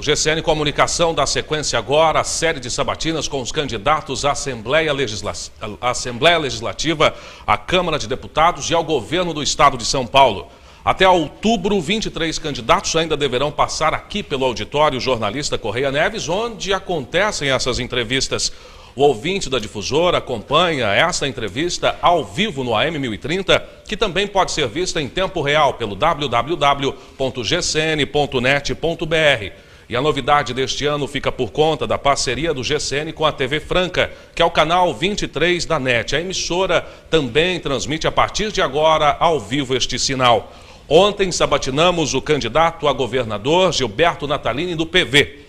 O GCN Comunicação dá sequência agora à série de sabatinas com os candidatos à Assembleia Legislativa, à Câmara de Deputados e ao Governo do Estado de São Paulo. Até outubro, 23 candidatos ainda deverão passar aqui pelo auditório Jornalista Correia Neves, onde acontecem essas entrevistas. O ouvinte da difusora acompanha esta entrevista ao vivo no AM 1030, que também pode ser vista em tempo real pelo www.gcn.net.br. E a novidade deste ano fica por conta da parceria do GCN com a TV Franca, que é o canal 23 da NET. A emissora também transmite a partir de agora ao vivo este sinal. Ontem sabatinamos o candidato a governador Gilberto Natalini do PV.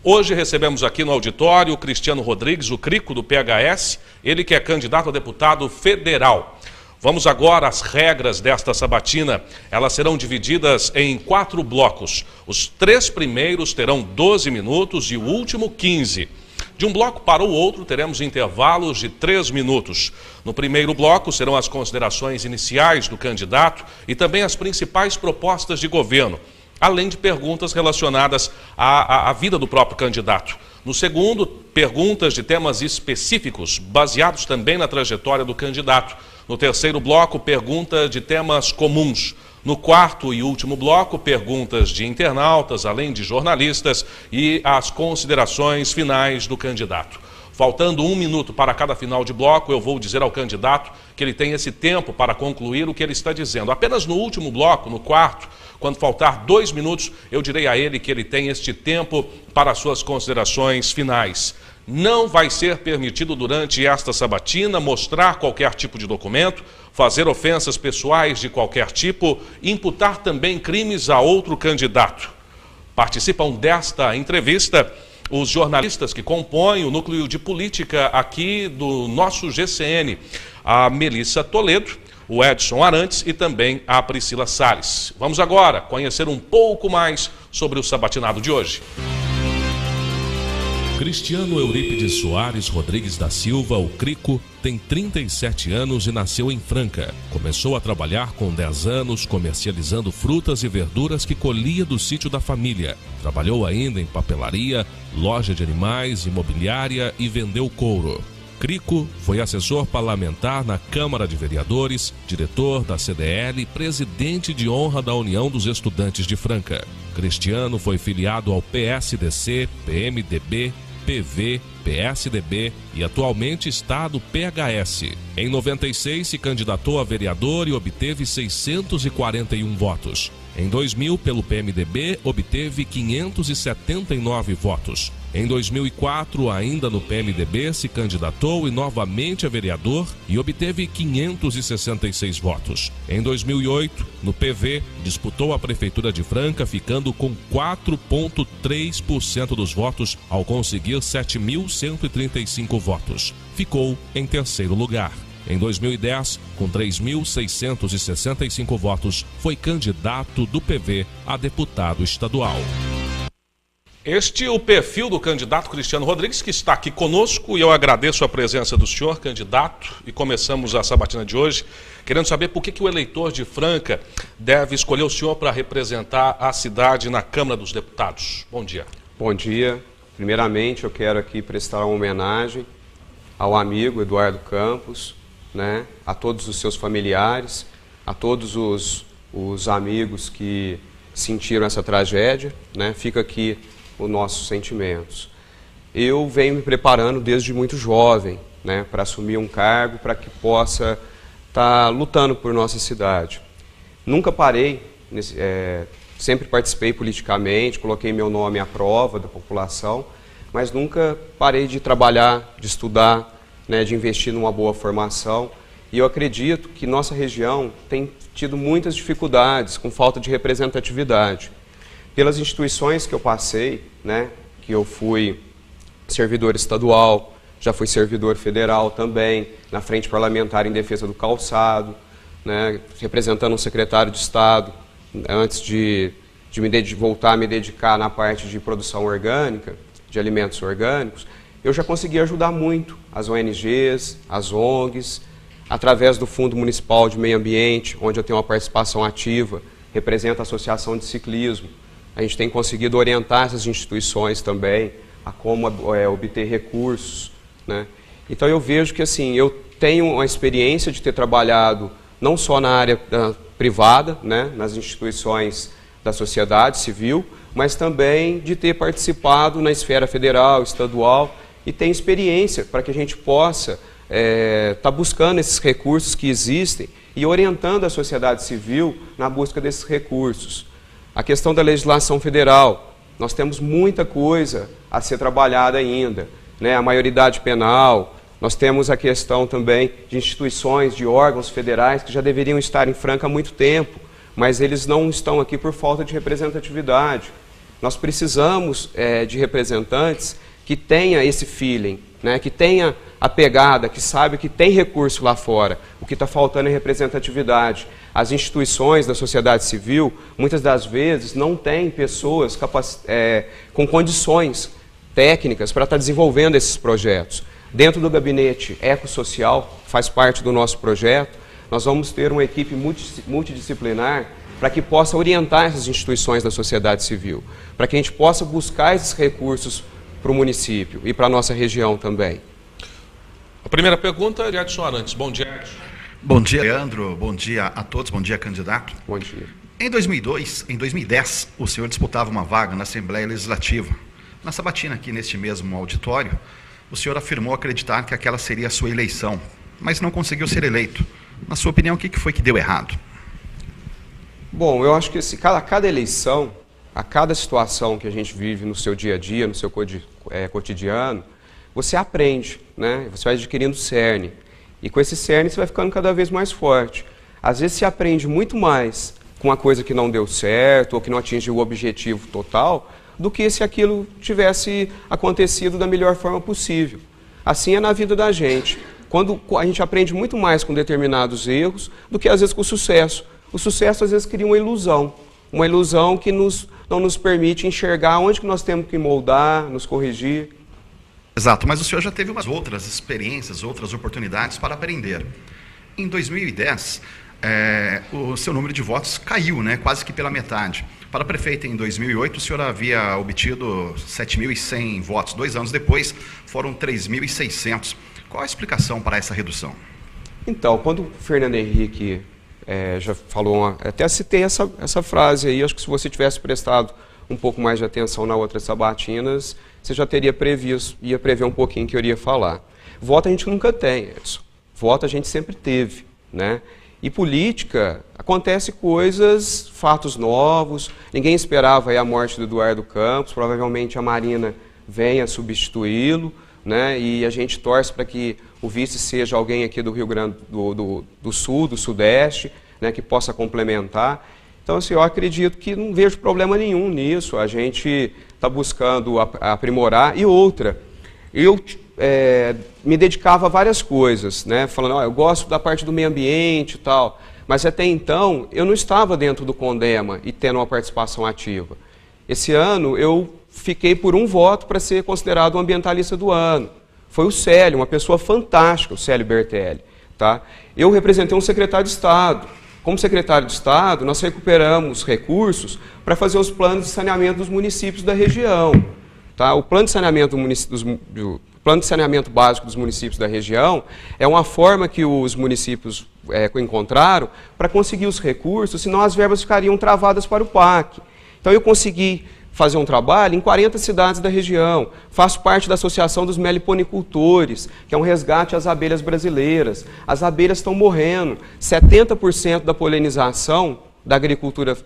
Hoje recebemos aqui no auditório o Cristiano Rodrigues, o Crico do PHS, ele que é candidato a deputado federal. Vamos agora às regras desta sabatina. Elas serão divididas em 4 blocos. Os 3 primeiros terão 12 minutos e o último 15. De um bloco para o outro teremos intervalos de 3 minutos. No primeiro bloco serão as considerações iniciais do candidato e também as principais propostas de governo, além de perguntas relacionadas à vida do próprio candidato. No segundo, perguntas de temas específicos, baseados também na trajetória do candidato. No terceiro bloco, perguntas de temas comuns. No quarto e último bloco, perguntas de internautas, além de jornalistas, e as considerações finais do candidato. Faltando 1 minuto para cada final de bloco, eu vou dizer ao candidato que ele tem esse tempo para concluir o que ele está dizendo. Apenas no último bloco, no quarto, quando faltar 2 minutos, eu direi a ele que ele tem este tempo para suas considerações finais. Não vai ser permitido durante esta sabatina mostrar qualquer tipo de documento, fazer ofensas pessoais de qualquer tipo, imputar também crimes a outro candidato. Participam desta entrevista os jornalistas que compõem o núcleo de política aqui do nosso GCN, a Melissa Toledo, o Edson Arantes e também a Priscila Salles. Vamos agora conhecer um pouco mais sobre o sabatinado de hoje. Cristiano Eurípides Soares Rodrigues da Silva, o Crico, tem 37 anos e nasceu em Franca. Começou a trabalhar com 10 anos, comercializando frutas e verduras que colhia do sítio da família. Trabalhou ainda em papelaria, loja de animais, imobiliária e vendeu couro. Crico foi assessor parlamentar na Câmara de Vereadores, diretor da CDL e presidente de honra da União dos Estudantes de Franca. Cristiano foi filiado ao PSDC, PMDB, PV, PSDB e atualmente está do PHS. Em 96 se candidatou a vereador e obteve 641 votos. Em 2000, pelo PMDB, obteve 579 votos. Em 2004, ainda no PMDB, se candidatou e novamente a vereador e obteve 566 votos. Em 2008, no PV, disputou a Prefeitura de Franca, ficando com 4,3% dos votos ao conseguir 7.135 votos. Ficou em terceiro lugar. Em 2010, com 3.665 votos, foi candidato do PV a deputado estadual. Este é o perfil do candidato Cristiano Rodrigues, que está aqui conosco, e eu agradeço a presença do senhor, candidato, e começamos a sabatina de hoje querendo saber por que o eleitor de Franca deve escolher o senhor para representar a cidade na Câmara dos Deputados. Bom dia. Bom dia. Primeiramente, eu quero aqui prestar uma homenagem ao amigo Eduardo Campos, a todos os seus familiares, a todos os amigos que sentiram essa tragédia, Fica aqui os nossos sentimentos. Eu venho me preparando desde muito jovem, para assumir um cargo, para que possa estar lutando por nossa cidade. Nunca parei, sempre participei politicamente, coloquei meu nome à prova da população, mas nunca parei de trabalhar, de estudar, de investir numa boa formação. E eu acredito que nossa região tem tido muitas dificuldades com falta de representatividade. Pelas instituições que eu passei, que eu fui servidor estadual, já fui servidor federal também, na Frente Parlamentar em Defesa do Calçado, representando um secretário de Estado, antes de voltar a me dedicar na parte de produção orgânica, de alimentos orgânicos, eu já consegui ajudar muito as ONGs, as ONGs, através do Fundo Municipal de Meio Ambiente, onde eu tenho uma participação ativa, represento a Associação de Ciclismo, A gente tem conseguido orientar essas instituições também a como obter recursos, né? Então eu vejo que assim, eu tenho uma experiência de ter trabalhado não só na área privada, né, nas instituições da sociedade civil, mas também de ter participado na esfera federal, estadual, e tem experiência para que a gente possa estar buscando esses recursos que existem e orientando a sociedade civil na busca desses recursos. A questão da legislação federal, nós temos muita coisa a ser trabalhada ainda, né? A maioridade penal, nós temos a questão também de instituições, de órgãos federais que já deveriam estar em Franca há muito tempo, mas eles não estão aqui por falta de representatividade. Nós precisamos de representantes que tenham esse feeling, né? Que tenha a pegada, que sabe que tem recurso lá fora. O que está faltando é representatividade. As instituições da sociedade civil, muitas das vezes, não têm pessoas com condições técnicas para estar desenvolvendo esses projetos. Dentro do gabinete ecossocial, faz parte do nosso projeto, nós vamos ter uma equipe multidisciplinar para que possa orientar essas instituições da sociedade civil, para que a gente possa buscar esses recursos para o município e para a nossa região também. A primeira pergunta é de Edson Arantes. Bom dia, Edson. Bom dia, Leandro. Bom dia a todos. Bom dia, candidato. Bom dia. Em 2010, o senhor disputava uma vaga na Assembleia Legislativa. Na sabatina aqui neste mesmo auditório, o senhor afirmou acreditar que aquela seria a sua eleição, mas não conseguiu ser eleito. Na sua opinião, o que foi que deu errado? Bom, eu acho que cada eleição, a cada situação que a gente vive no seu dia a dia, no seu cotidiano, você aprende, né? Você vai adquirindo cerne. E com esse cerne você vai ficando cada vez mais forte. Às vezes você aprende muito mais com uma coisa que não deu certo ou que não atingiu o objetivo total, do que se aquilo tivesse acontecido da melhor forma possível. Assim é na vida da gente. Quando a gente aprende muito mais com determinados erros do que às vezes com o sucesso. O sucesso às vezes cria uma ilusão que não nos permite enxergar onde que nós temos que moldar, nos corrigir. Exato, mas o senhor já teve umas outras experiências, outras oportunidades para aprender. Em 2010, o seu número de votos caiu, né, quase que pela metade. Para prefeito, em 2008, o senhor havia obtido 7.100 votos. 2 anos depois, foram 3.600. Qual a explicação para essa redução? Então, quando o Fernando Henrique já falou, até citei essa frase aí, acho que se você tivesse prestado um pouco mais de atenção na outras sabatinas, você já teria ia prever um pouquinho que eu iria falar. Voto a gente nunca tem, Edson. Voto a gente sempre teve, né? E política, acontece coisas, fatos novos, ninguém esperava aí a morte do Eduardo Campos, provavelmente a Marina venha substituí-lo, né? E a gente torce para que o vice seja alguém aqui do Rio Grande do Sul, do Sudeste, né? Que possa complementar. Então, assim, eu acredito que não vejo problema nenhum nisso, a gente está buscando aprimorar. E outra, eu me dedicava a várias coisas, né? Falando, eu gosto da parte do meio ambiente e tal, mas até então eu não estava dentro do CONDEMA e tendo uma participação ativa. Esse ano eu fiquei por um voto para ser considerado um ambientalista do ano. Foi o Célio, uma pessoa fantástica, o Célio Bertelli. Tá? Eu representei um secretário de Estado. Como secretário de Estado, nós recuperamos recursos para fazer os planos de saneamento dos municípios da região. Tá? O plano de saneamento Plano de saneamento básico dos municípios da região é uma forma que os municípios encontraram para conseguir os recursos, senão as verbas ficariam travadas para o PAC. Então eu consegui fazer um trabalho em 40 cidades da região. Faço parte da Associação dos Meliponicultores, que é um resgate às abelhas brasileiras. As abelhas estão morrendo. 70% da polinização da agricultura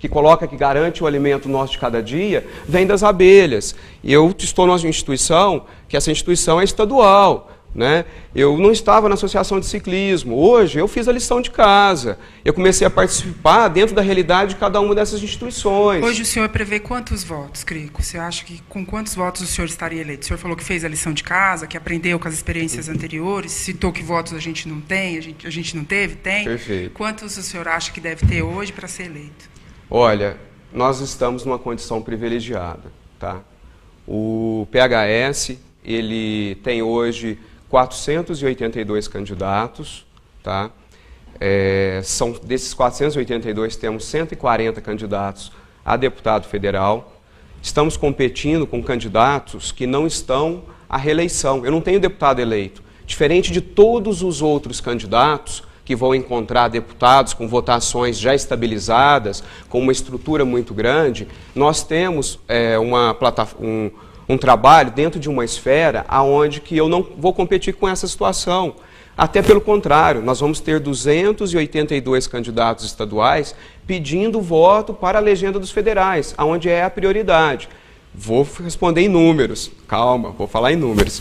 que garante o alimento nosso de cada dia, vem das abelhas. E eu estou numa instituição, que essa instituição é estadual, né? Eu não estava na associação de ciclismo. Hoje eu fiz a lição de casa. Eu comecei a participar dentro da realidade de cada uma dessas instituições. Hoje o senhor prevê quantos votos, Crico? Você acha que com quantos votos o senhor estaria eleito? O senhor falou que fez a lição de casa, que aprendeu com as experiências anteriores, citou que votos a gente não tem, a gente não teve, tem. Perfeito. Quantos o senhor acha que deve ter hoje para ser eleito? Olha, nós estamos numa condição privilegiada, tá? O PHS, ele tem hoje 482 candidatos, tá? Desses 482, temos 140 candidatos a deputado federal. Estamos competindo com candidatos que não estão à reeleição. Eu não tenho deputado eleito. Diferente de todos os outros candidatos que vão encontrar deputados com votações já estabilizadas, com uma estrutura muito grande, nós temos um trabalho dentro de uma esfera onde que eu não vou competir com essa situação. Até pelo contrário, nós vamos ter 282 candidatos estaduais pedindo voto para a legenda dos federais, onde é a prioridade. Vou responder em números, calma, vou falar em números.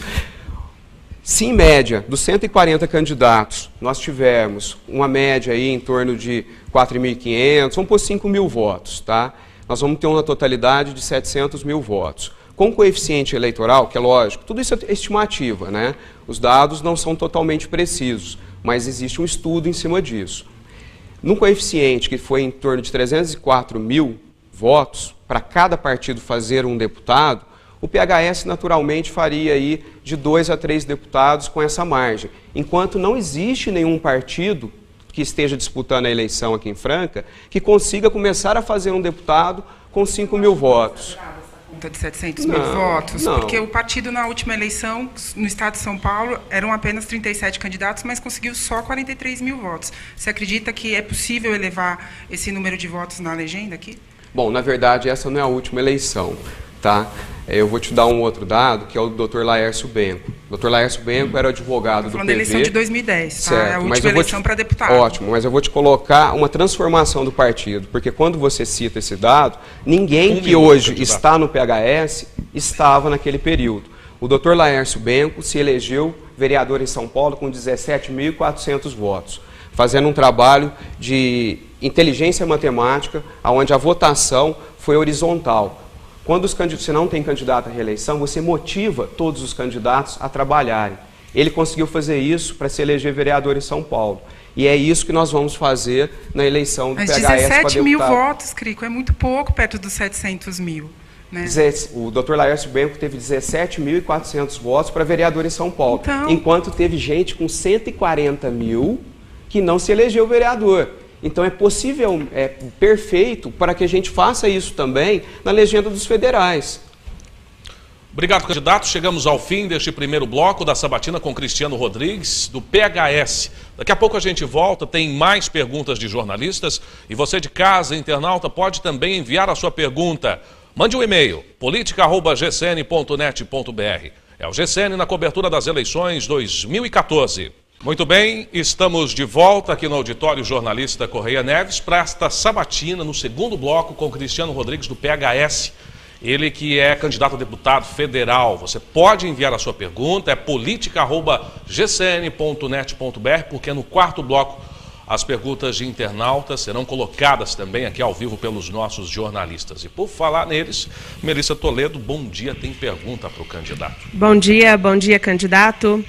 Se em média, dos 140 candidatos, nós tivermos uma média aí em torno de 4.500, vamos pôr 5.000 votos, tá? Nós vamos ter uma totalidade de 700 mil votos. Com coeficiente eleitoral, que é lógico, tudo isso é estimativa, né? Os dados não são totalmente precisos, mas existe um estudo em cima disso. No coeficiente, que foi em torno de 304 mil votos, para cada partido fazer um deputado, o PHS naturalmente faria aí de 2 a 3 deputados com essa margem. Enquanto não existe nenhum partido que esteja disputando a eleição aqui em Franca que consiga começar a fazer um deputado com 5.000 votos. De 700 mil votos, porque o partido na última eleição, no estado de São Paulo, eram apenas 37 candidatos, mas conseguiu só 43 mil votos. Você acredita que é possível elevar esse número de votos na legenda aqui? Bom, na verdade, essa não é a última eleição, tá? Eu vou te dar um outro dado, que é o Dr. Laércio Benco. O Dr. Laércio Benco era advogado do PV. Falando da eleição de 2010, tá? Certo, é a última eleição para deputado. Ótimo, mas eu vou te colocar uma transformação do partido, porque quando você cita esse dado, ninguém que hoje está no PHS estava naquele período. O Dr. Laércio Benco se elegeu vereador em São Paulo com 17.400 votos, fazendo um trabalho de inteligência matemática, onde a votação foi horizontal. Quando você não tem candidato à reeleição, você motiva todos os candidatos a trabalharem. Ele conseguiu fazer isso para se eleger vereador em São Paulo. E é isso que nós vamos fazer na eleição do PHS para deputado. Mas 17 mil votos, Crico, é muito pouco perto dos 700 mil. Né? O Dr. Laércio Benco teve 17.400 votos para vereador em São Paulo, enquanto teve gente com 140 mil que não se elegeu vereador. Então é possível, é perfeito para que a gente faça isso também na legenda dos federais. Obrigado, candidato. Chegamos ao fim deste primeiro bloco da Sabatina com Cristiano Rodrigues, do PHS. Daqui a pouco a gente volta, tem mais perguntas de jornalistas e você de casa, internauta, pode também enviar a sua pergunta. Mande um e-mail, politica@gcn.net.br. É o GCN na cobertura das eleições 2014. Muito bem, estamos de volta aqui no auditório jornalista Correia Neves para esta sabatina no segundo bloco com Cristiano Rodrigues do PHS. Ele que é candidato a deputado federal. Você pode enviar a sua pergunta, é politica@gcn.net.br, porque no quarto bloco as perguntas de internautas serão colocadas também aqui ao vivo pelos nossos jornalistas. E por falar neles, Melissa Toledo, bom dia, tem pergunta para o candidato. Bom dia, candidato.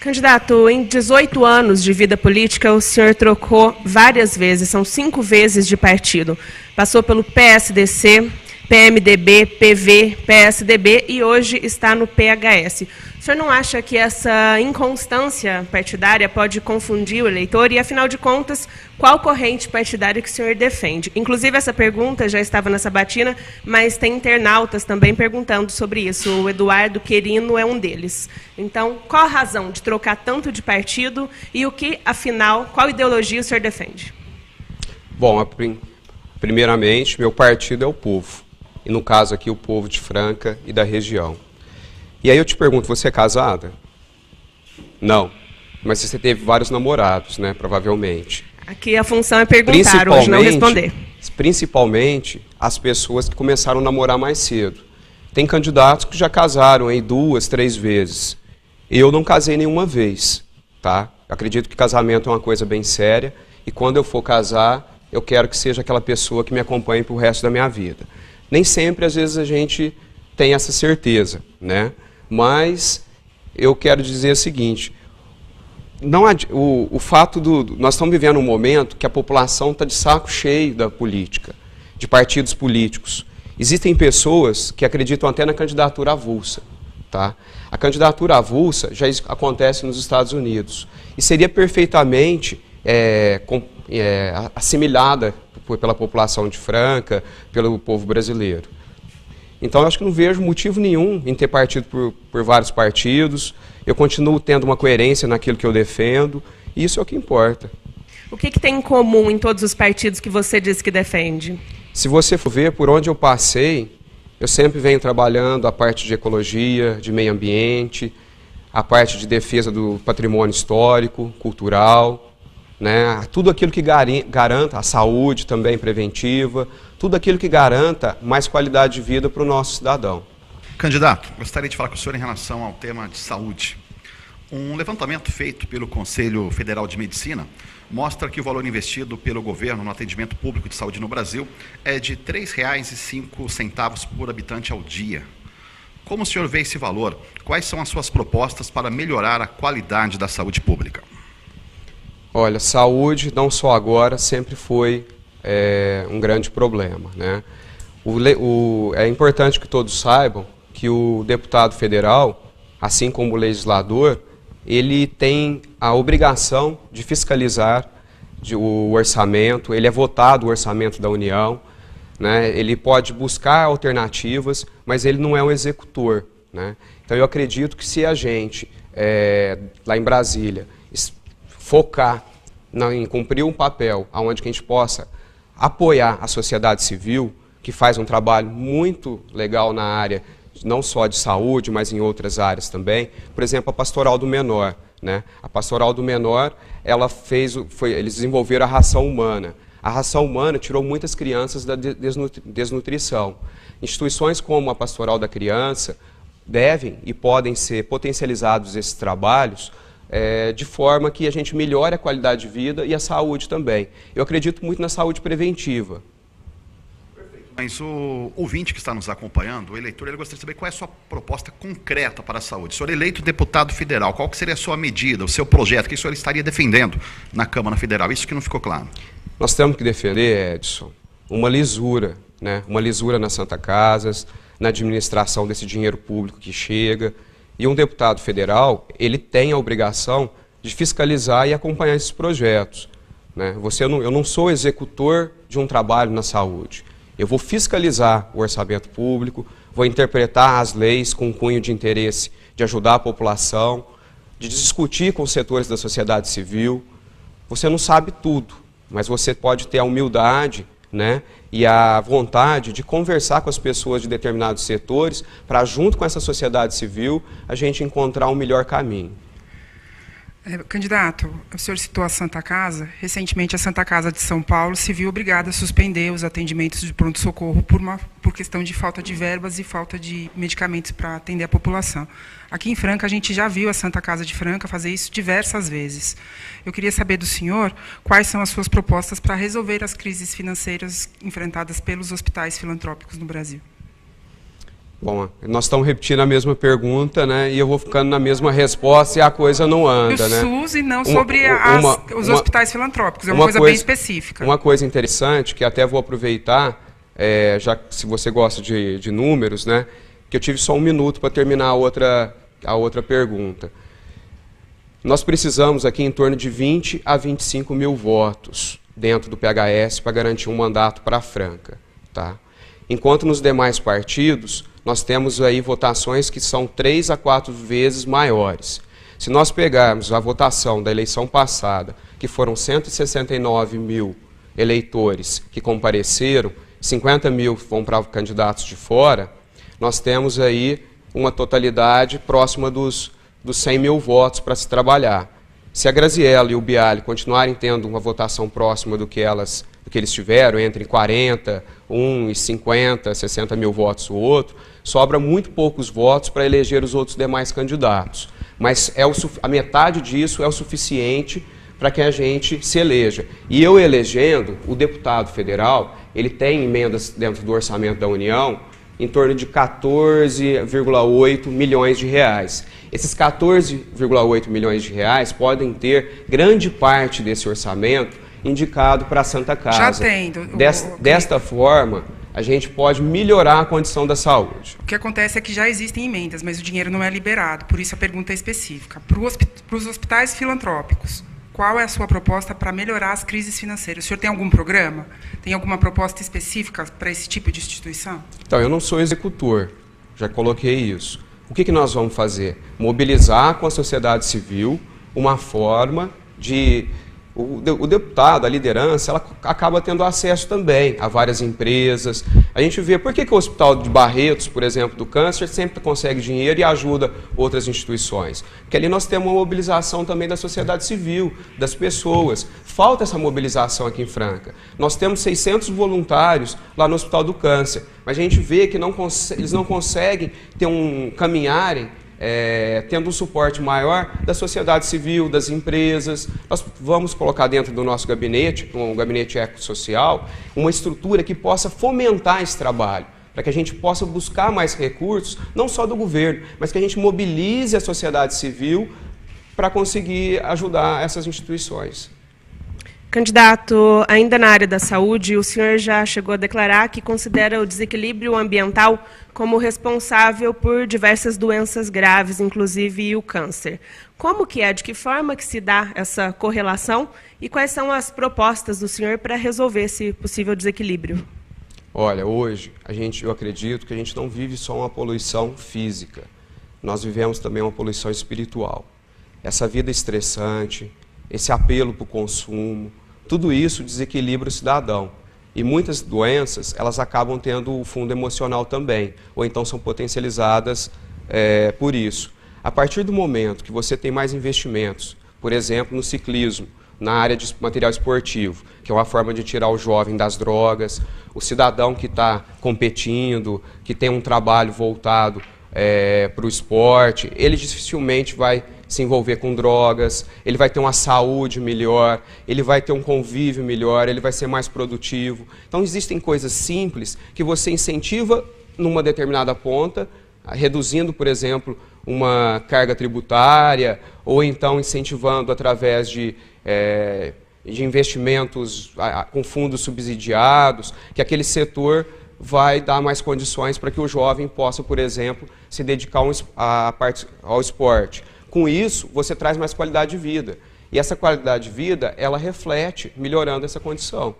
Candidato, em 18 anos de vida política, o senhor trocou várias vezes, são 5 vezes de partido. Passou pelo PSDC, PMDB, PV, PSDB e hoje está no PHS. O senhor não acha que essa inconstância partidária pode confundir o eleitor? E, afinal de contas, qual corrente partidária que o senhor defende? Inclusive, essa pergunta já estava na sabatina, mas tem internautas também perguntando sobre isso. O Eduardo Querino é um deles. Então, qual a razão de trocar tanto de partido e o que, afinal, qual ideologia o senhor defende? Bom, primeiramente, meu partido é o povo. E, no caso aqui, o povo de Franca e da região. E aí eu te pergunto, você é casada? Não. Mas você teve vários namorados, né? Provavelmente. Aqui a função é perguntar, hoje não responder. Principalmente as pessoas que começaram a namorar mais cedo. Tem candidatos que já casaram aí 2, 3 vezes. Eu não casei nenhuma vez, tá? Eu acredito que casamento é uma coisa bem séria. E quando eu for casar, eu quero que seja aquela pessoa que me acompanhe para o resto da minha vida. Nem sempre, às vezes, a gente tem essa certeza, né? Mas eu quero dizer o seguinte, o fato nós estamos vivendo um momento que a população está de saco cheio da política, de partidos políticos. Existem pessoas que acreditam até na candidatura avulsa, tá? A candidatura avulsa já acontece nos Estados Unidos. E seria perfeitamente assimilada pela população de Franca, pelo povo brasileiro. Então, eu acho que não vejo motivo nenhum em ter partido por vários partidos. Eu continuo tendo uma coerência naquilo que eu defendo, e isso é o que importa. O que tem em comum em todos os partidos que você disse que defende? Se você for ver por onde eu passei, eu sempre venho trabalhando a parte de ecologia, de meio ambiente, a parte de defesa do patrimônio histórico, cultural, né? Tudo aquilo que garanta a saúde também preventiva, tudo aquilo que garanta mais qualidade de vida para o nosso cidadão. Candidato, gostaria de falar com o senhor em relação ao tema de saúde. Um levantamento feito pelo Conselho Federal de Medicina mostra que o valor investido pelo governo no atendimento público de saúde no Brasil é de R$ 3,05 por habitante ao dia. Como o senhor vê esse valor? Quais são as suas propostas para melhorar a qualidade da saúde pública? Olha, saúde, não só agora, sempre foi um grande problema, né? É importante que todos saibam que o deputado federal, assim como o legislador, ele tem a obrigação de fiscalizar o orçamento, ele é votado o orçamento da União, né? Ele pode buscar alternativas, mas ele não é um executor, né? Então eu acredito que se a gente, lá em Brasília, focar em cumprir um papel onde a gente possa apoiar a sociedade civil, que faz um trabalho muito legal na área não só de saúde, mas em outras áreas também. Por exemplo, a Pastoral do Menor, né? A Pastoral do Menor, eles desenvolveram a ração humana. A ração humana tirou muitas crianças da desnutrição. Instituições como a Pastoral da Criança devem e podem ser potencializados esses trabalhos de forma que a gente melhore a qualidade de vida e a saúde também. Eu acredito muito na saúde preventiva. Mas o ouvinte que está nos acompanhando, o eleitor, ele gostaria de saber qual é a sua proposta concreta para a saúde. O senhor eleito deputado federal, qual que seria a sua medida, o seu projeto, que o senhor estaria defendendo na Câmara Federal? Isso que não ficou claro. Nós temos que defender, Edson, uma lisura, né? Uma lisura nas Santa Casas, na administração desse dinheiro público que chega. E um deputado federal, ele tem a obrigação de fiscalizar e acompanhar esses projetos, né? Eu não sou executor de um trabalho na saúde. Eu vou fiscalizar o orçamento público, vou interpretar as leis com cunho de interesse de ajudar a população, de discutir com os setores da sociedade civil. Você não sabe tudo, mas você pode ter a humildade, né, e a vontade de conversar com as pessoas de determinados setores para, junto com essa sociedade civil, a gente encontrar um melhor caminho. Candidato, o senhor citou a Santa Casa. Recentemente, a Santa Casa de São Paulo se viu obrigada a suspender os atendimentos de pronto-socorro por questão de falta de verbas e falta de medicamentos para atender a população. Aqui em Franca, a gente já viu a Santa Casa de Franca fazer isso diversas vezes. Eu queria saber do senhor quais são as suas propostas para resolver as crises financeiras enfrentadas pelos hospitais filantrópicos no Brasil. Bom, nós estamos repetindo a mesma pergunta, né? E eu vou ficando na mesma resposta e a coisa não anda, né? O SUS e não sobre os hospitais filantrópicos, é uma coisa bem específica. Uma coisa interessante, que até vou aproveitar, já que se você gosta de números, né? Que eu tive só 1 minuto para terminar a outra pergunta. Nós precisamos aqui em torno de 20 a 25 mil votos dentro do PHS para garantir um mandato para a Franca, tá? Enquanto nos demais partidos, nós temos aí votações que são 3 a 4 vezes maiores. Se nós pegarmos a votação da eleição passada, que foram 169 mil eleitores que compareceram, 50 mil vão para candidatos de fora, nós temos aí uma totalidade próxima dos 100 mil votos para se trabalhar. Se a Graziella e o Bialy continuarem tendo uma votação próxima do que eles tiveram, entre 40, e 50, 60 mil votos o outro, sobra muito poucos votos para eleger os outros demais candidatos. Mas a metade disso é o suficiente para que a gente se eleja. E eu elegendo, o deputado federal, ele tem emendas dentro do orçamento da União em torno de 14,8 milhões de reais. Esses 14,8 milhões de reais podem ter grande parte desse orçamento indicado para a Santa Casa. Já tem. Desta forma, a gente pode melhorar a condição da saúde. O que acontece é que já existem emendas, mas o dinheiro não é liberado, por isso a pergunta é específica. Para os hospitais filantrópicos, qual é a sua proposta para melhorar as crises financeiras? O senhor tem algum programa? Tem alguma proposta específica para esse tipo de instituição? Então, eu não sou executor, já coloquei isso. O que nós vamos fazer? Mobilizar com a sociedade civil uma forma de... O deputado, a liderança, ela acaba tendo acesso também a várias empresas. A gente vê por que o Hospital de Barretos, por exemplo, do câncer, sempre consegue dinheiro e ajuda outras instituições. Porque ali nós temos uma mobilização também da sociedade civil, das pessoas. Falta essa mobilização aqui em Franca. Nós temos 600 voluntários lá no Hospital do Câncer, mas a gente vê que eles não conseguem ter caminharem tendo um suporte maior da sociedade civil, das empresas. Nós vamos colocar dentro do nosso gabinete, um gabinete ecossocial, uma estrutura que possa fomentar esse trabalho, para que a gente possa buscar mais recursos, não só do governo, mas que a gente mobilize a sociedade civil para conseguir ajudar essas instituições. Candidato, ainda na área da saúde, o senhor já chegou a declarar que considera o desequilíbrio ambiental como responsável por diversas doenças graves, inclusive o câncer. Como que é? De que forma que se dá essa correlação? E quais são as propostas do senhor para resolver esse possível desequilíbrio? Olha, hoje, eu acredito que a gente não vive só uma poluição física. Nós vivemos também uma poluição espiritual. Essa vida estressante, esse apelo para o consumo, tudo isso desequilibra o cidadão. E muitas doenças, elas acabam tendo o fundo emocional também, ou então são potencializadas por isso. A partir do momento que você tem mais investimentos, por exemplo, no ciclismo, na área de material esportivo, que é uma forma de tirar o jovem das drogas, o cidadão que está competindo, que tem um trabalho voltado para o esporte, ele dificilmente vai se envolver com drogas, ele vai ter uma saúde melhor, ele vai ter um convívio melhor, ele vai ser mais produtivo. Então existem coisas simples que você incentiva numa determinada ponta, reduzindo, por exemplo, uma carga tributária, ou então incentivando através de investimentos com fundos subsidiados, que aquele setor vai dar mais condições para que o jovem possa, por exemplo, se dedicar ao esporte. Com isso, você traz mais qualidade de vida. E essa qualidade de vida, ela reflete melhorando essa condição.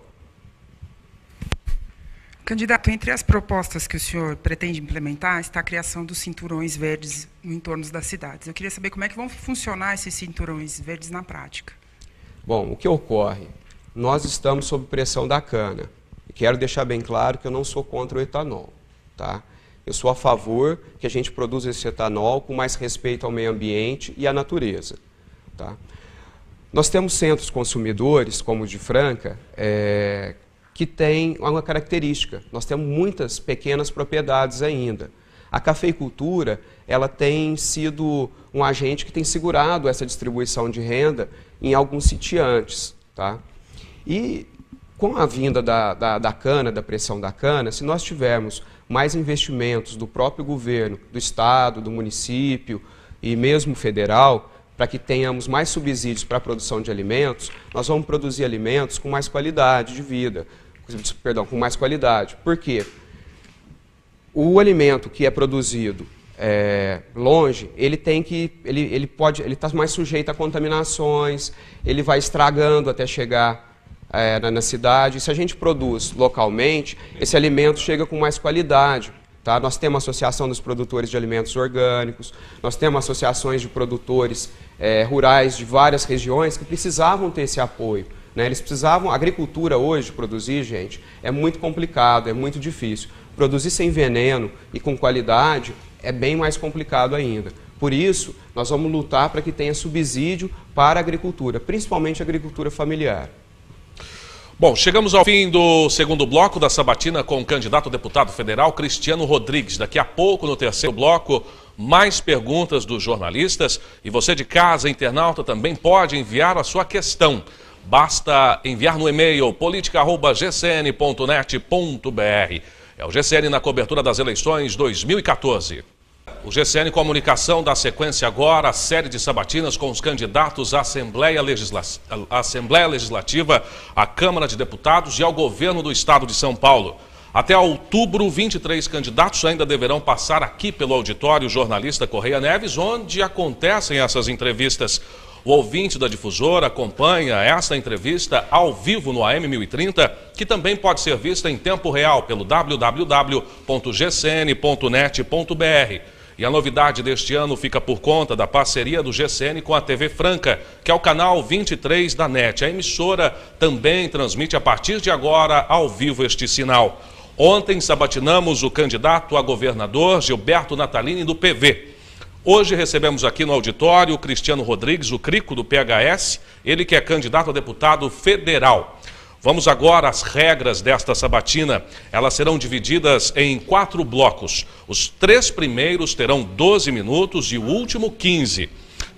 Candidato, entre as propostas que o senhor pretende implementar está a criação dos cinturões verdes no entorno das cidades. Eu queria saber como é que vão funcionar esses cinturões verdes na prática. Bom, o que ocorre? Nós estamos sob pressão da cana. E quero deixar bem claro que eu não sou contra o etanol, tá? Eu sou a favor que a gente produza esse etanol com mais respeito ao meio ambiente e à natureza. Tá? Nós temos centros consumidores, como o de Franca, que tem uma característica. Nós temos muitas pequenas propriedades ainda. A cafeicultura, ela tem sido um agente que tem segurado essa distribuição de renda em alguns sitiantes. Tá? E com a vinda da cana, da pressão da cana, se nós tivermos mais investimentos do próprio governo, do estado, do município e mesmo federal, para que tenhamos mais subsídios para a produção de alimentos, nós vamos produzir alimentos com mais qualidade de vida, com mais qualidade. Por quê? O alimento que é produzido longe, ele está mais sujeito a contaminações, ele vai estragando até chegar na cidade. Se a gente produz localmente, esse alimento chega com mais qualidade. Tá? Nós temos a Associação dos Produtores de Alimentos Orgânicos, nós temos associações de produtores rurais de várias regiões que precisavam ter esse apoio. Né? Eles precisavam, a agricultura hoje, produzir, gente, é muito complicado, é muito difícil. Produzir sem veneno e com qualidade é bem mais complicado ainda. Por isso, nós vamos lutar para que tenha subsídio para a agricultura, principalmente a agricultura familiar. Bom, chegamos ao fim do segundo bloco da sabatina com o candidato a deputado federal Cristiano Rodrigues. Daqui a pouco, no terceiro bloco, mais perguntas dos jornalistas. E você de casa, internauta, também pode enviar a sua questão. Basta enviar no e-mail politica@gcn.net.br. É o GCN na cobertura das eleições 2014. O GCN Comunicação dá sequência agora à série de sabatinas com os candidatos à Assembleia Legislativa, à Câmara de Deputados e ao Governo do Estado de São Paulo. Até outubro, 23 candidatos ainda deverão passar aqui pelo auditório Jornalista Correia Neves, onde acontecem essas entrevistas. O ouvinte da Difusora acompanha esta entrevista ao vivo no AM 1030, que também pode ser vista em tempo real pelo www.gcn.net.br. E a novidade deste ano fica por conta da parceria do GCN com a TV Franca, que é o canal 23 da NET. A emissora também transmite a partir de agora ao vivo este sinal. Ontem sabatinamos o candidato a governador Gilberto Natalini do PV. Hoje recebemos aqui no auditório o Cristiano Rodrigues, o Crico do PHS, ele que é candidato a deputado federal. Vamos agora às regras desta sabatina. Elas serão divididas em 4 blocos. Os 3 primeiros terão 12 minutos e o último 15.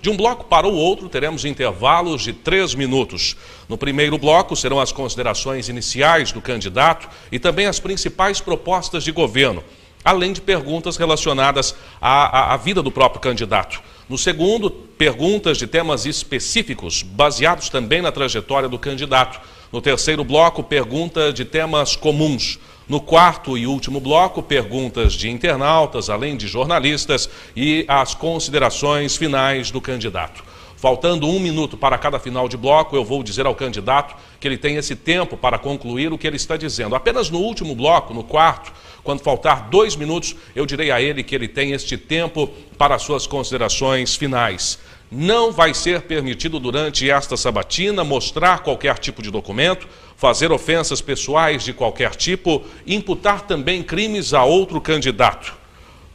De um bloco para o outro teremos intervalos de 3 minutos. No primeiro bloco serão as considerações iniciais do candidato e também as principais propostas de governo, além de perguntas relacionadas à vida do próprio candidato. No segundo, perguntas de temas específicos, baseados também na trajetória do candidato. No terceiro bloco, pergunta de temas comuns. No quarto e último bloco, perguntas de internautas, além de jornalistas, e as considerações finais do candidato. Faltando 1 minuto para cada final de bloco, eu vou dizer ao candidato que ele tem esse tempo para concluir o que ele está dizendo. Apenas no último bloco, no quarto, quando faltar 2 minutos, eu direi a ele que ele tem este tempo para suas considerações finais. Não vai ser permitido durante esta sabatina mostrar qualquer tipo de documento, fazer ofensas pessoais de qualquer tipo, imputar também crimes a outro candidato.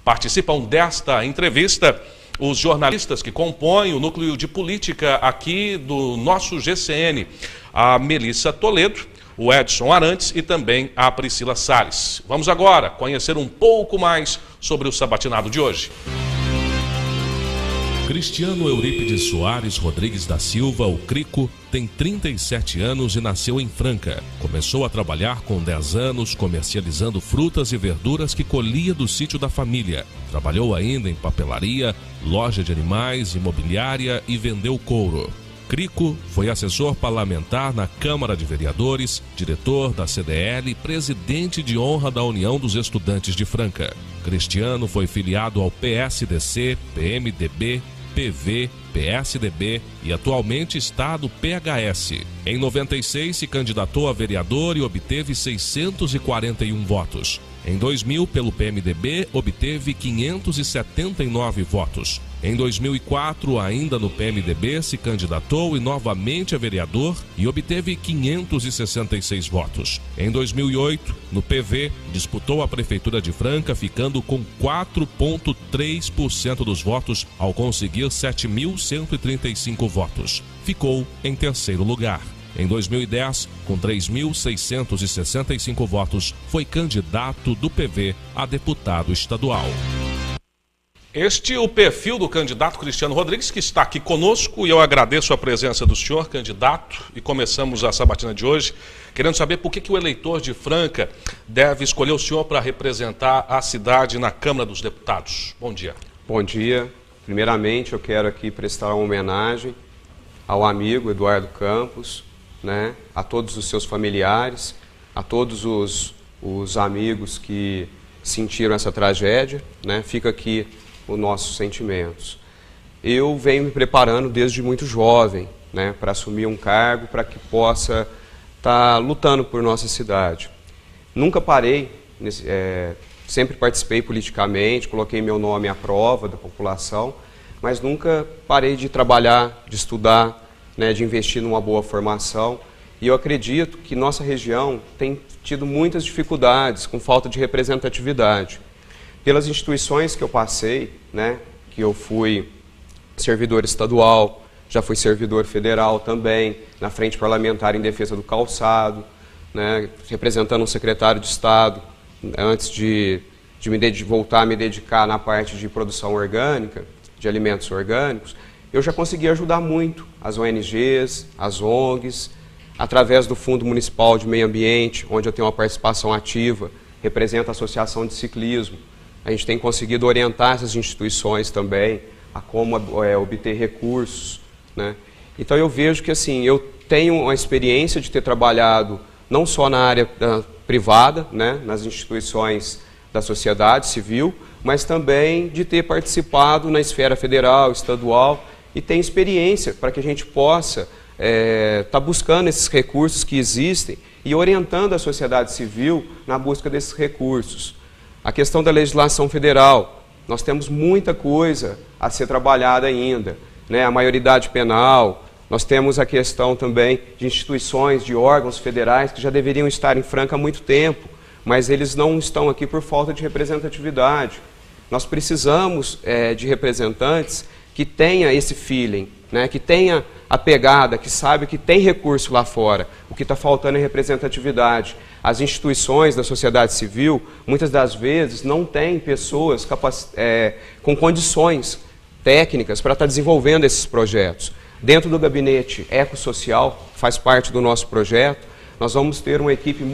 Participam desta entrevista os jornalistas que compõem o núcleo de política aqui do nosso GCN, a Melissa Toledo, o Edson Arantes e também a Priscila Salles. Vamos agora conhecer um pouco mais sobre o sabatinado de hoje. Cristiano Eurípides Soares Rodrigues da Silva, o Crico, tem 37 anos e nasceu em Franca. Começou a trabalhar com 10 anos comercializando frutas e verduras que colhia do sítio da família. Trabalhou ainda em papelaria, loja de animais, imobiliária e vendeu couro. Crico foi assessor parlamentar na Câmara de Vereadores, diretor da CDL e presidente de honra da União dos Estudantes de Franca. Cristiano foi filiado ao PSDC, PMDB, PV, PSDB e atualmente está do PHS. Em 96 se candidatou a vereador e obteve 641 votos. Em 2000, pelo PMDB, obteve 579 votos. Em 2004, ainda no PMDB, se candidatou e novamente a vereador e obteve 566 votos. Em 2008, no PV, disputou a Prefeitura de Franca, ficando com 4,3% dos votos ao conseguir 7.135 votos. Ficou em terceiro lugar. Em 2010, com 3.665 votos, foi candidato do PV a deputado estadual. Este é o perfil do candidato Cristiano Rodrigues, que está aqui conosco, e eu agradeço a presença do senhor, candidato, e começamos a sabatina de hoje querendo saber por que o eleitor de Franca deve escolher o senhor para representar a cidade na Câmara dos Deputados. Bom dia. Bom dia. Primeiramente, eu quero aqui prestar uma homenagem ao amigo Eduardo Campos, né, a todos os seus familiares, a todos os amigos que sentiram essa tragédia, né, fica aqui os nossos sentimentos. Eu venho me preparando desde muito jovem, né, para assumir um cargo, para que possa estar lutando por nossa cidade. Nunca parei, sempre participei politicamente, coloquei meu nome à prova da população, mas nunca parei de trabalhar, de estudar, né, de investir numa boa formação. E eu acredito que nossa região tem tido muitas dificuldades com falta de representatividade. Pelas instituições que eu passei, né, que eu fui servidor estadual, já fui servidor federal também, na Frente Parlamentar em Defesa do Calçado, né, representando um secretário de Estado, antes de voltar a me dedicar na parte de produção orgânica, de alimentos orgânicos, eu já consegui ajudar muito as ONGs, as ONGs, através do Fundo Municipal de Meio Ambiente, onde eu tenho uma participação ativa, represento a Associação de Ciclismo. A gente tem conseguido orientar essas instituições também a como obter recursos, né? Então eu vejo que assim, eu tenho uma experiência de ter trabalhado não só na área privada, né, nas instituições da sociedade civil, mas também de ter participado na esfera federal, estadual e tem experiência para que a gente possa estar buscando esses recursos que existem e orientando a sociedade civil na busca desses recursos. A questão da legislação federal, nós temos muita coisa a ser trabalhada ainda, né? A maioridade penal, nós temos a questão também de instituições, de órgãos federais que já deveriam estar em Franca há muito tempo, mas eles não estão aqui por falta de representatividade. Nós precisamos de representantes que tenham esse feeling, né? Que tenha a pegada, que sabe que tem recurso lá fora. O que está faltando é representatividade. As instituições da sociedade civil, muitas das vezes, não têm pessoas com condições técnicas para estar desenvolvendo esses projetos. Dentro do gabinete ecossocial, faz parte do nosso projeto, nós vamos ter uma equipe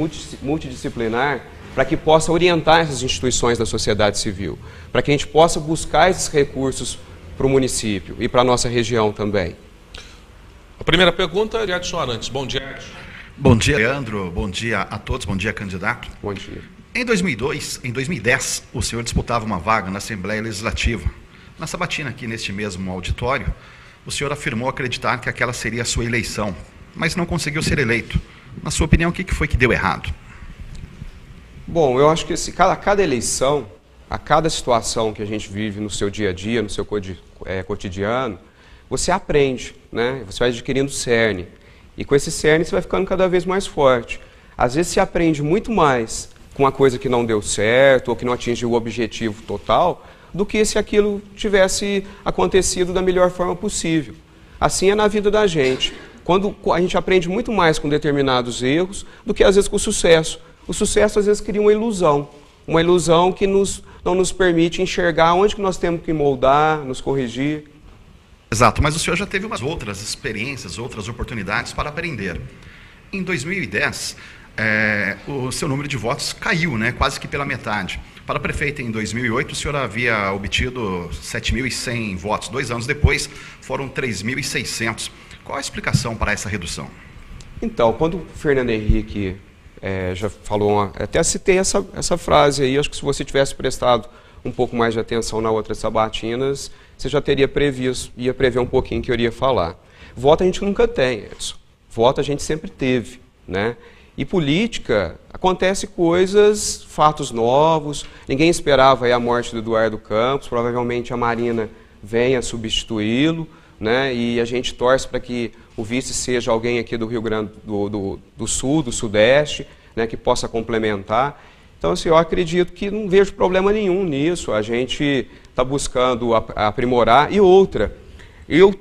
multidisciplinar para que possa orientar essas instituições da sociedade civil, para que a gente possa buscar esses recursos para o município e para a nossa região também. A primeira pergunta é Edson Arantes. Bom dia, Edson. Bom dia, Leandro. Bom dia a todos. Bom dia, candidato. Bom dia. Em 2010, o senhor disputava uma vaga na Assembleia Legislativa. Na sabatina, aqui neste mesmo auditório, o senhor afirmou acreditar que aquela seria a sua eleição, mas não conseguiu ser eleito. Na sua opinião, o que foi que deu errado? Bom, eu acho que cada eleição, a cada situação que a gente vive no seu dia a dia, no seu cotidiano, você aprende, né? Você vai adquirindo cerne. E com esse cerne você vai ficando cada vez mais forte. Às vezes você aprende muito mais com uma coisa que não deu certo ou que não atingiu o objetivo total, do que se aquilo tivesse acontecido da melhor forma possível. Assim é na vida da gente. Quando a gente aprende muito mais com determinados erros do que às vezes com o sucesso. O sucesso às vezes cria uma ilusão que não nos permite enxergar onde que nós temos que moldar, nos corrigir. Exato, mas o senhor já teve umas outras experiências, outras oportunidades para aprender. Em 2010, o seu número de votos caiu, né, quase que pela metade. Para prefeito, em 2008, o senhor havia obtido 7.100 votos. 2 anos depois, foram 3.600. Qual a explicação para essa redução? Então, quando o Fernando Henrique já falou, até citei essa frase aí, acho que se você tivesse prestado um pouco mais de atenção nas outras sabatinas, você já teria ia prever um pouquinho que eu iria falar. Voto a gente nunca tem, Edson. Voto a gente sempre teve, né? E política, acontece coisas, fatos novos, ninguém esperava aí a morte do Eduardo Campos, provavelmente a Marina venha substituí-lo, né? E a gente torce para que o vice seja alguém aqui do Rio Grande do Sul, do Sudeste, né? Que possa complementar. Então, assim, eu acredito que não vejo problema nenhum nisso, a gente está buscando aprimorar. E outra, eu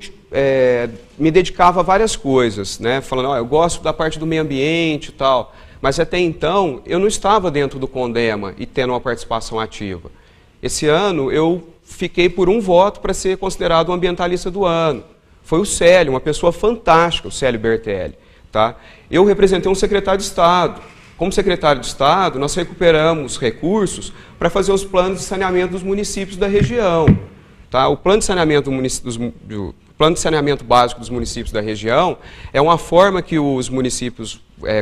me dedicava a várias coisas, né? Falando, eu gosto da parte do meio ambiente e tal, mas até então eu não estava dentro do CONDEMA e tendo uma participação ativa. Esse ano eu fiquei por um voto para ser considerado o ambientalista do ano. Foi o Célio, uma pessoa fantástica, o Célio Bertelli. Tá? Eu representei um secretário de Estado. Como secretário de Estado, nós recuperamos recursos para fazer os planos de saneamento dos municípios da região. Tá? O plano de saneamento básico dos municípios da região é uma forma que os municípios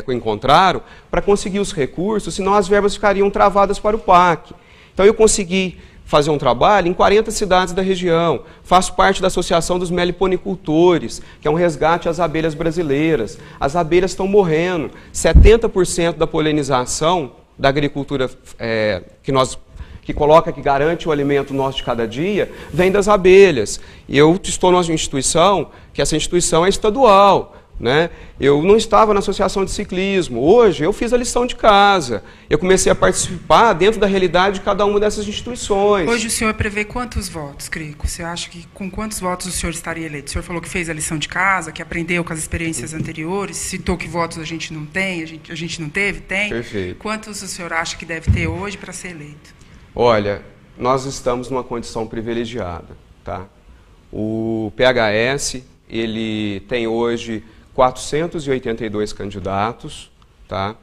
encontraram para conseguir os recursos, senão as verbas ficariam travadas para o PAC. Então eu consegui fazer um trabalho em 40 cidades da região. Faço parte da Associação dos Meliponicultores, que é um resgate às abelhas brasileiras. As abelhas estão morrendo. 70% da polinização da agricultura que garante o alimento nosso de cada dia, vem das abelhas. E eu estou numa instituição, que essa instituição é estadual. Né? Eu não estava na associação de ciclismo. Hoje eu fiz a lição de casa. Eu comecei a participar dentro da realidade de cada uma dessas instituições. Hoje o senhor prevê quantos votos, Crico? Você acha que com quantos votos o senhor estaria eleito? O senhor falou que fez a lição de casa, que aprendeu com as experiências anteriores, citou que votos a gente não tem, a gente não teve, tem. Perfeito. Quantos o senhor acha que deve ter hoje para ser eleito? Olha, nós estamos numa condição privilegiada. Tá? O PHS, ele tem hoje 482 candidatos, tá?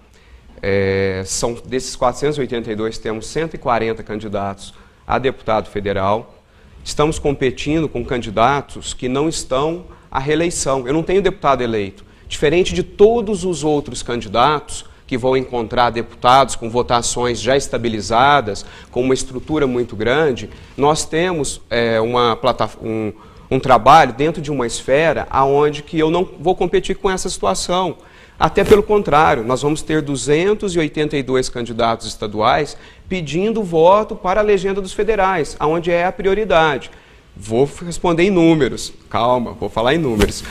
Desses 482, temos 140 candidatos a deputado federal. Estamos competindo com candidatos que não estão à reeleição. Eu não tenho deputado eleito. Diferente de todos os outros candidatos que vão encontrar deputados com votações já estabilizadas, com uma estrutura muito grande, nós temos um trabalho dentro de uma esfera onde que eu não vou competir com essa situação. Até pelo contrário, nós vamos ter 282 candidatos estaduais pedindo voto para a legenda dos federais, onde é a prioridade. Vou responder em números, calma, vou falar em números.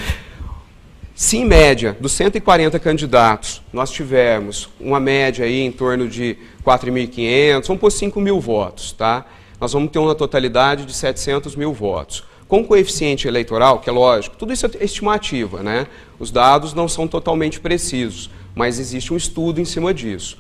Se em média, dos 140 candidatos, nós tivermos uma média aí em torno de 4.500, vamos pôr 5.000 votos, tá? Nós vamos ter uma totalidade de 700 mil votos. Com coeficiente eleitoral, que é lógico, tudo isso é estimativa, né? Os dados não são totalmente precisos, mas existe um estudo em cima disso.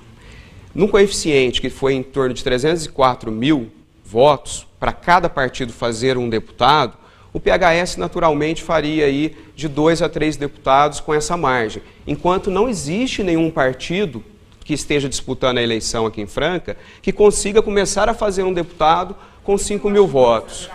Num coeficiente que foi em torno de 304 mil votos, para cada partido fazer um deputado, o PHS naturalmente faria aí de 2 a 3 deputados com essa margem. Enquanto não existe nenhum partido que esteja disputando a eleição aqui em Franca que consiga começar a fazer um deputado com 5.000 votos.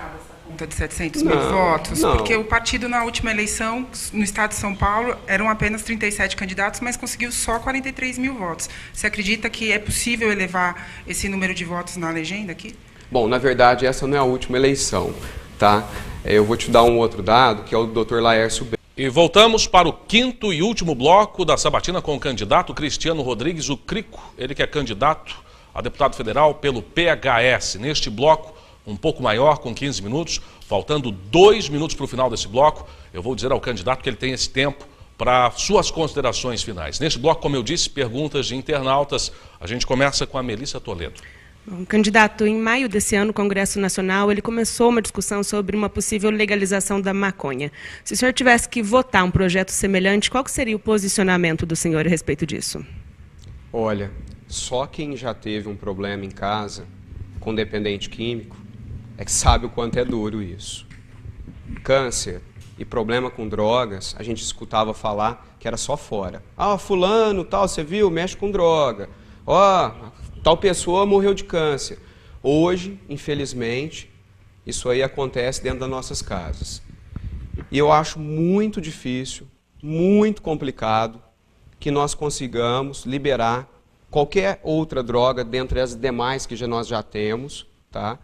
De 700 mil votos, porque o partido na última eleição, no estado de São Paulo, eram apenas 37 candidatos, mas conseguiu só 43 mil votos. Você acredita que é possível elevar esse número de votos na legenda aqui? Bom, na verdade, essa não é a última eleição, tá? Eu vou te dar um outro dado, que é o Dr. Laércio B. E voltamos para o quinto e último bloco da sabatina com o candidato Cristiano Rodrigues, o Crico, ele que é candidato a deputado federal pelo PHS. Neste bloco, um pouco maior, com 15 minutos, faltando 2 minutos para o final desse bloco, eu vou dizer ao candidato que ele tem esse tempo para suas considerações finais. Neste bloco, como eu disse, perguntas de internautas. A gente começa com a Melissa Toledo. Bom, candidato, em maio desse ano, o Congresso Nacional ele começou uma discussão sobre uma possível legalização da maconha. Se o senhor tivesse que votar um projeto semelhante, qual seria o posicionamento do senhor a respeito disso? Olha, só quem já teve um problema em casa com dependente químico é que sabe o quanto é duro isso. Câncer e problema com drogas, a gente escutava falar que era só fora. Ah, fulano, tal, você viu, mexe com droga. Ó, tal pessoa morreu de câncer. Hoje, infelizmente, isso aí acontece dentro das nossas casas. E eu acho muito difícil, muito complicado, que nós consigamos liberar qualquer outra droga dentre as demais que nós já temos, tá?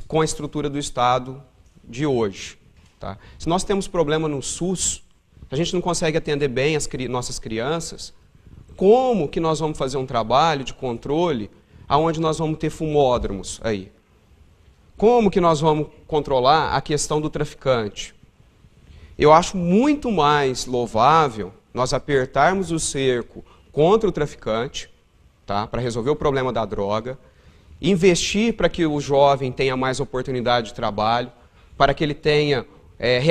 Com a estrutura do Estado de hoje. Tá? Se nós temos problema no SUS, a gente não consegue atender bem as nossas crianças, como que nós vamos fazer um trabalho de controle onde nós vamos ter fumódromos aí? Como que nós vamos controlar a questão do traficante? Eu acho muito mais louvável nós apertarmos o cerco contra o traficante, tá? Para resolver o problema da droga, investir para que o jovem tenha mais oportunidade de trabalho, para que ele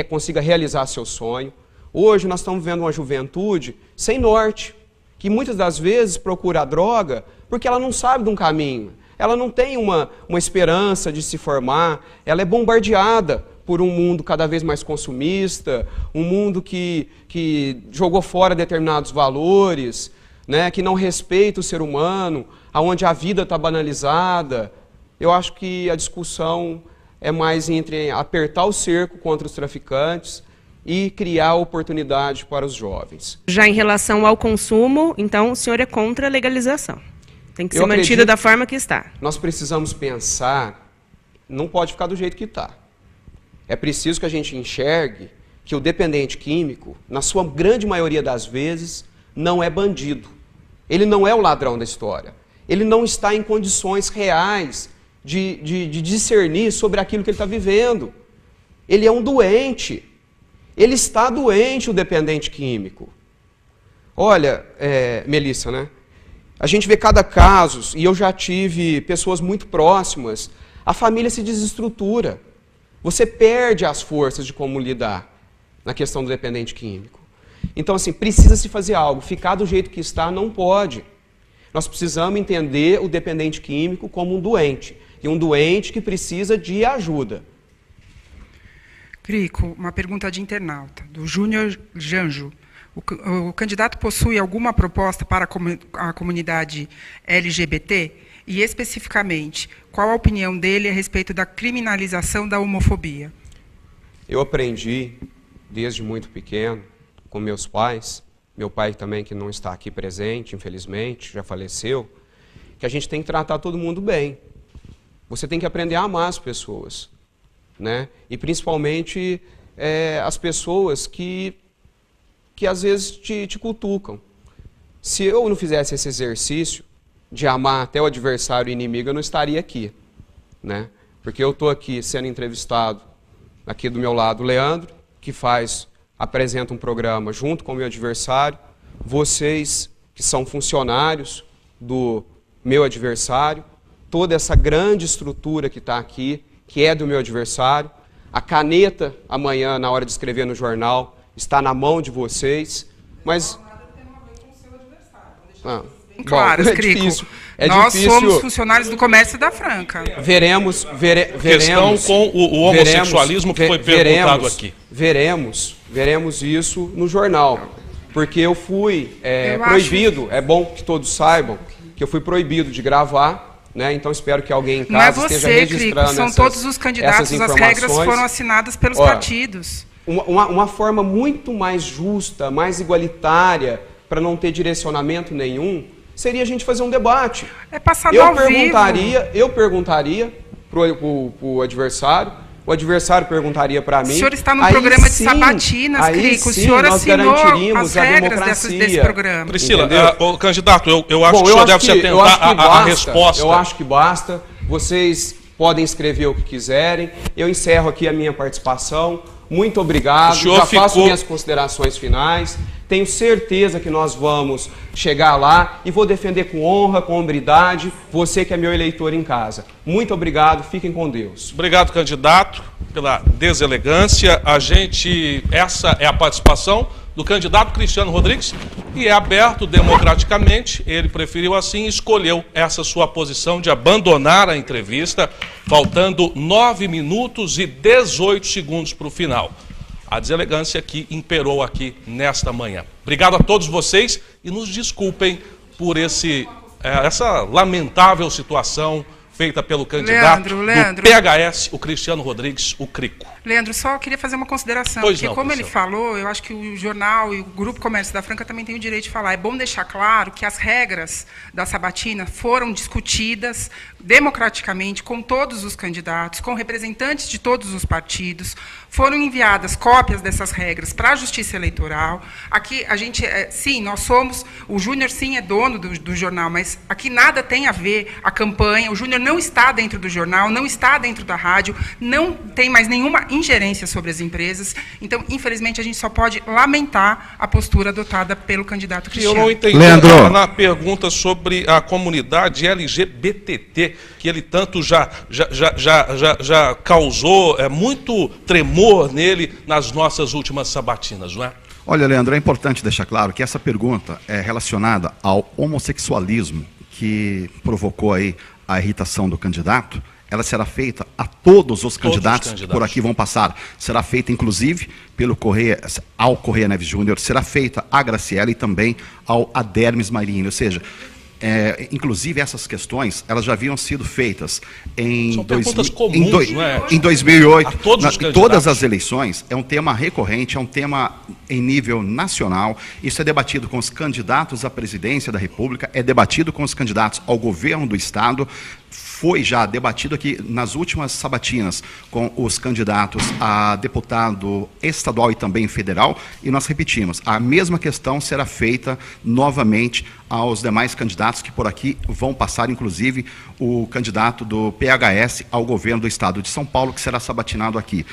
consiga realizar seu sonho. Hoje nós estamos vendo uma juventude sem norte, que muitas das vezes procura a droga porque ela não sabe de um caminho, ela não tem uma esperança de se formar, ela é bombardeada por um mundo cada vez mais consumista, um mundo que jogou fora determinados valores, né, que não respeita o ser humano, onde a vida está banalizada. Eu acho que a discussão é mais entre apertar o cerco contra os traficantes e criar oportunidade para os jovens. Já em relação ao consumo, então o senhor é contra a legalização? Tem que ser mantido da forma que está. Nós precisamos pensar, não pode ficar do jeito que está. É preciso que a gente enxergue que o dependente químico, na sua grande maioria das vezes, não é bandido. Ele não é o ladrão da história. Ele não está em condições reais de discernir sobre aquilo que ele está vivendo. Ele é um doente. Ele está doente, o dependente químico. Olha, Melissa, né? A gente vê cada caso, e eu já tive pessoas muito próximas, a família se desestrutura. Você perde as forças de como lidar na questão do dependente químico. Então, assim, precisa se fazer algo. Ficar do jeito que está não pode. Nós precisamos entender o dependente químico como um doente. E um doente que precisa de ajuda. Crico, uma pergunta de internauta, do Júnior Janjo. O candidato possui alguma proposta para a comunidade LGBT? E, especificamente, qual a opinião dele a respeito da criminalização da homofobia? Eu aprendi, desde muito pequeno, com meus pais, meu pai também, que não está aqui presente, infelizmente, já faleceu, que a gente tem que tratar todo mundo bem. Você tem que aprender a amar as pessoas, né? E, principalmente, as pessoas que às vezes te cutucam. Se eu não fizesse esse exercício de amar até o adversário e inimigo, eu não estaria aqui, né? Porque eu estou aqui sendo entrevistado, aqui do meu lado, o Leandro, que apresenta um programa junto com o meu adversário, vocês que são funcionários do meu adversário, toda essa grande estrutura que está aqui, que é do meu adversário, a caneta amanhã, na hora de escrever no jornal, está na mão de vocês, mas... Claro, Crico. Nós somos funcionários do comércio da Franca. Veremos questão com o homossexualismo que foi perguntado aqui. Veremos isso no jornal, porque eu fui proibido, é bom que todos saibam, que eu fui proibido de gravar, né? Então espero que alguém em casa esteja registrando Crico, são todos os candidatos, as regras foram assinadas pelos partidos. Uma forma muito mais justa, mais igualitária, para não ter direcionamento nenhum, seria a gente fazer um debate. É passado ao vivo. Eu perguntaria para o adversário, o adversário perguntaria para mim. O senhor está no programa de sabatinas, Crico. O senhor assinou as regras desse programa. Priscila, candidato, eu acho que o senhor deve se atentar à resposta. Eu acho que basta. Vocês podem escrever o que quiserem. Eu encerro aqui a minha participação. Muito obrigado. Já faço minhas considerações finais. Tenho certeza que nós vamos chegar lá e vou defender com honra, com hombridade, você que é meu eleitor em casa. Muito obrigado, fiquem com Deus. Obrigado, candidato, pela deselegância. Essa é a participação do candidato Cristiano Rodrigues e é aberto democraticamente. Ele preferiu assim, escolheu essa sua posição de abandonar a entrevista, faltando 9 minutos e 18 segundos para o final. A deselegância que imperou aqui nesta manhã. Obrigado a todos vocês e nos desculpem por essa lamentável situação feita pelo candidato do PHS, o Cristiano Rodrigues, o Crico. Leandro, só queria fazer uma consideração, como ele falou, eu acho que o jornal e o Grupo Comércio da Franca também tem o direito de falar. É bom deixar claro que as regras da sabatina foram discutidas democraticamente com todos os candidatos, com representantes de todos os partidos, foram enviadas cópias dessas regras para a Justiça Eleitoral. Aqui a gente, sim, nós somos, o Júnior sim é dono do jornal, mas aqui nada tem a ver a campanha, o Júnior não está dentro do jornal, não está dentro da rádio, não tem mais nenhuma ingerência sobre as empresas. Então, infelizmente, a gente só pode lamentar a postura adotada pelo candidato Cristiano. Eu não entendi, Leandro, na pergunta sobre a comunidade LGBTT, que ele tanto já causou muito tremor nele nas nossas últimas sabatinas, não é? Olha, Leandro, é importante deixar claro que essa pergunta é relacionada ao homossexualismo que provocou aí a irritação do candidato. Ela será feita a todos os candidatos que por aqui vão passar. Será feita, inclusive, ao Correia Neves Júnior, será feita a Graciela e também ao Adermes Marinho. Ou seja, inclusive essas questões, elas já haviam sido feitas em 2008, em todas as eleições. É um tema recorrente, é um tema em nível nacional. Isso é debatido com os candidatos à presidência da República, é debatido com os candidatos ao governo do Estado. Foi já debatido aqui nas últimas sabatinas com os candidatos a deputado estadual e também federal, e nós repetimos, a mesma questão será feita novamente aos demais candidatos que por aqui vão passar, inclusive o candidato do PHS ao governo do Estado de São Paulo, que será sabatinado aqui.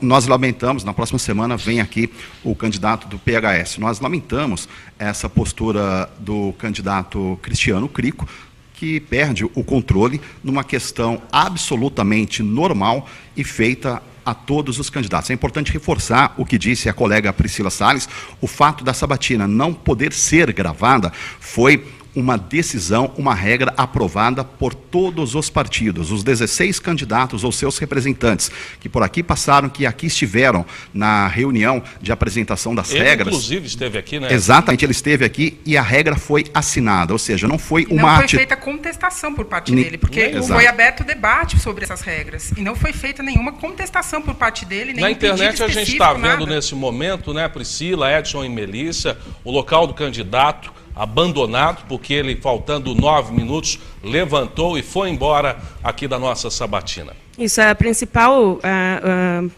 Nós lamentamos, na próxima semana vem aqui o candidato do PHS, nós lamentamos essa postura do candidato Cristiano Crico, que perde o controle numa questão absolutamente normal e feita a todos os candidatos. É importante reforçar o que disse a colega Priscila Salles, o fato da sabatina não poder ser gravada foi uma decisão, uma regra aprovada por todos os partidos, os 16 candidatos ou seus representantes, que por aqui passaram, que aqui estiveram na reunião de apresentação das regras. Ele, inclusive, esteve aqui, né? Exatamente, ele esteve aqui e a regra foi assinada, ou seja, não foi uma... Não foi feita contestação por parte dele, porque foi aberto o debate sobre essas regras, e não foi feita nenhuma contestação por parte dele, nem na internet a gente está vendo nesse momento, né, Priscila, Edson e Melissa, o local do candidato abandonado, porque ele, faltando 9 minutos, levantou e foi embora aqui da nossa sabatina. Isso, a principal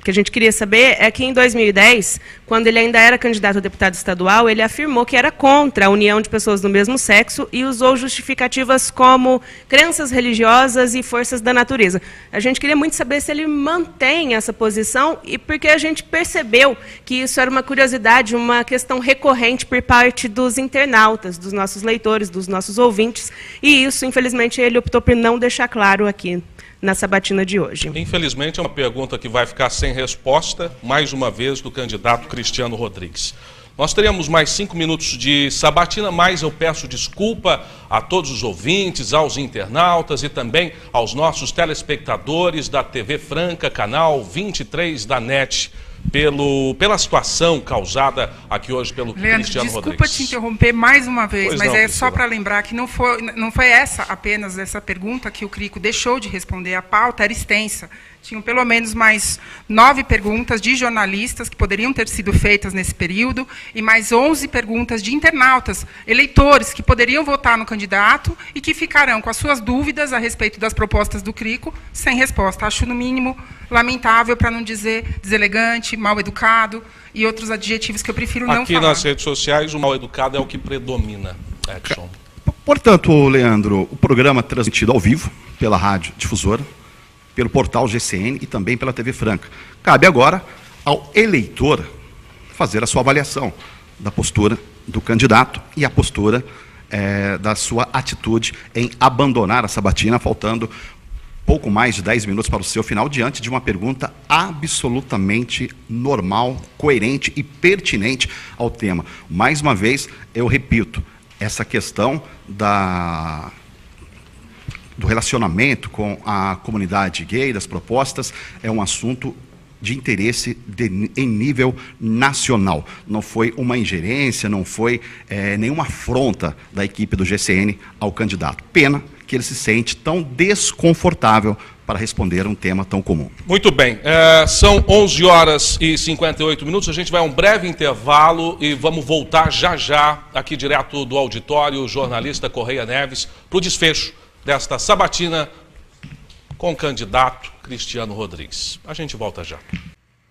que a gente queria saber é que em 2010, quando ele ainda era candidato a deputado estadual, ele afirmou que era contra a união de pessoas do mesmo sexo e usou justificativas como crenças religiosas e forças da natureza. A gente queria muito saber se ele mantém essa posição, e porque a gente percebeu que isso era uma curiosidade, uma questão recorrente por parte dos internautas, dos nossos leitores, dos nossos ouvintes, e isso, infelizmente, ele optou por não deixar claro aqui na sabatina de hoje. Infelizmente, é uma pergunta que vai ficar sem resposta, mais uma vez, do candidato Cristiano Rodrigues. Nós teremos mais 5 minutos de sabatina, mas eu peço desculpa a todos os ouvintes, aos internautas e também aos nossos telespectadores da TV Franca, canal 23 da NET, pela situação causada aqui hoje pelo Leandro, Cristiano Rodrigues. Desculpa te interromper mais uma vez, Pois mas não, é Priscila. só para lembrar que não foi apenas essa pergunta que o Crico deixou de responder. A pauta era extensa. Tinham pelo menos mais 9 perguntas de jornalistas que poderiam ter sido feitas nesse período e mais 11 perguntas de internautas, eleitores, que poderiam votar no candidato e que ficarão com as suas dúvidas a respeito das propostas do Crico sem resposta. Acho, no mínimo, lamentável, para não dizer deselegante, mal educado e outros adjetivos que eu prefiro não falar. Aqui nas redes sociais, o mal educado é o que predomina, Edson. Portanto, Leandro, o programa transmitido ao vivo pela Rádio Difusora, pelo portal GCN e também pela TV Franca. Cabe agora ao eleitor fazer a sua avaliação da postura do candidato e a postura da sua atitude em abandonar a sabatina, faltando pouco mais de 10 minutos para o seu final, diante de uma pergunta absolutamente normal, coerente e pertinente ao tema. Mais uma vez, eu repito, essa questão do relacionamento com a comunidade gay, das propostas, é um assunto de interesse em nível nacional. Não foi uma ingerência, não foi nenhuma afronta da equipe do GCN ao candidato. Pena que ele se sente tão desconfortável para responder um tema tão comum. Muito bem, são 11 horas e 58 minutos, a gente vai a um breve intervalo e vamos voltar já aqui direto do auditório, o jornalista Correia Neves, para o desfecho desta sabatina com o candidato Cristiano Rodrigues. A gente volta já.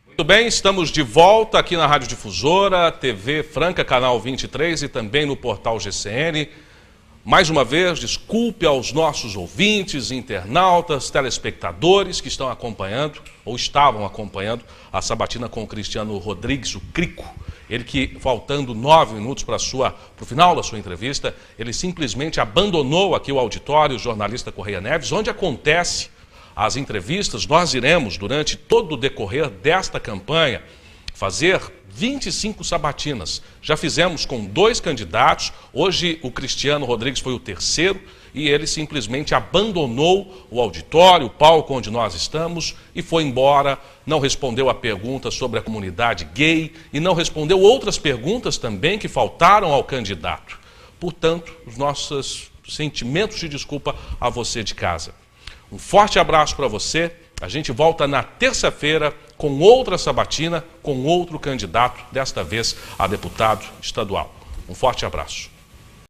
Muito bem, estamos de volta aqui na Rádio Difusora, TV Franca, canal 23 e também no portal GCN. Mais uma vez, desculpe aos nossos ouvintes, internautas, telespectadores que estão acompanhando, ou estavam acompanhando, a sabatina com o Cristiano Rodrigues, o Crico. Ele que, faltando 9 minutos para o final da sua entrevista, ele simplesmente abandonou aqui o auditório, o jornalista Correia Neves, onde acontece as entrevistas. Nós iremos, durante todo o decorrer desta campanha, fazer 25 sabatinas. Já fizemos com 2 candidatos, hoje o Cristiano Rodrigues foi o terceiro e ele simplesmente abandonou o auditório, o palco onde nós estamos e foi embora, não respondeu a pergunta sobre a comunidade gay e não respondeu outras perguntas também que faltaram ao candidato. Portanto, os nossos sentimentos de desculpa a você de casa. Um forte abraço para você. A gente volta na terça-feira com outra sabatina, com outro candidato, desta vez a deputado estadual. Um forte abraço.